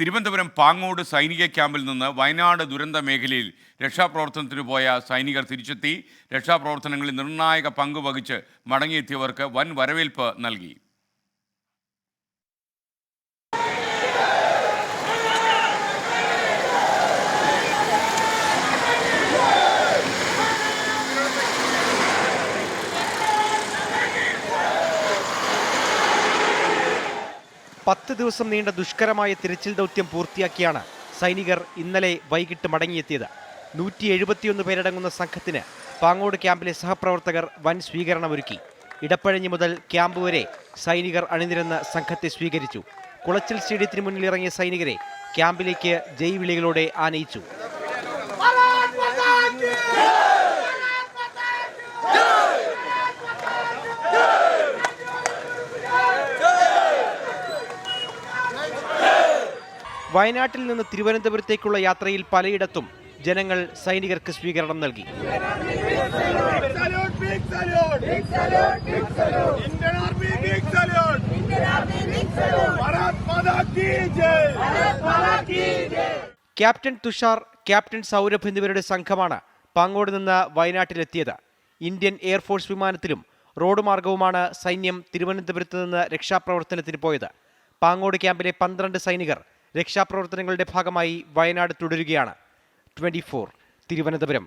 തിരുവനന്തപുരം പാങ്ങോട് സൈനിക ക്യാമ്പിൽ നിന്ന് വയനാട് ദുരന്ത മേഖലയിൽ രക്ഷാപ്രവർത്തനത്തിന് പോയ സൈനികർ തിരിച്ചെത്തി. രക്ഷാപ്രവർത്തനങ്ങളിൽ നിർണായക പങ്ക് വഹിച്ച് മടങ്ങിയെത്തിയവർക്ക് വൻ വരവേൽപ്പ് നൽകി. പത്ത് ദിവസം നീണ്ട ദുഷ്കരമായ തിരച്ചിൽ ദൗത്യം പൂർത്തിയാക്കിയാണ് സൈനികർ ഇന്നലെ വൈകിട്ട് മടങ്ങിയെത്തിയത്. 171 പേരടങ്ങുന്ന സംഘത്തിന് പാങ്ങോട് ക്യാമ്പിലെ സഹപ്രവർത്തകർ വൻ സ്വീകരണമൊരുക്കി. ഇടപ്പഴഞ്ഞി മുതൽ ക്യാമ്പ് വരെ സൈനികർ അണിനിരന്ന് സംഘത്തെ സ്വീകരിച്ചു. കുളച്ചൽ സ്റ്റേഡിയത്തിന് മുന്നിൽ ഇറങ്ങിയ സൈനികരെ ക്യാമ്പിലേക്ക് ജയ് വിളികളോടെ ആനയിച്ചു. വയനാട്ടിൽ നിന്ന് തിരുവനന്തപുരത്തേക്കുള്ള യാത്രയിൽ പലയിടത്തും ജനങ്ങൾ സൈനികർക്ക് സ്വീകരണം നൽകി. ക്യാപ്റ്റൻ തുഷാർ, ക്യാപ്റ്റൻ സൗരഭ് എന്നിവരുടെ സംഘമാണ് പാങ്ങോട് നിന്ന് വയനാട്ടിലെത്തിയത്. ഇന്ത്യൻ എയർഫോഴ്സ് വിമാനത്തിലും റോഡ് മാർഗവുമാണ് സൈന്യം തിരുവനന്തപുരത്ത് നിന്ന് രക്ഷാപ്രവർത്തനത്തിന് പോയത്. പാങ്ങോട് ക്യാമ്പിലെ 12 സൈനികർ രക്ഷാപ്രവർത്തനങ്ങളുടെ ഭാഗമായി വയനാട് തുടരുകയാണ്. 24 തിരുവനന്തപുരം.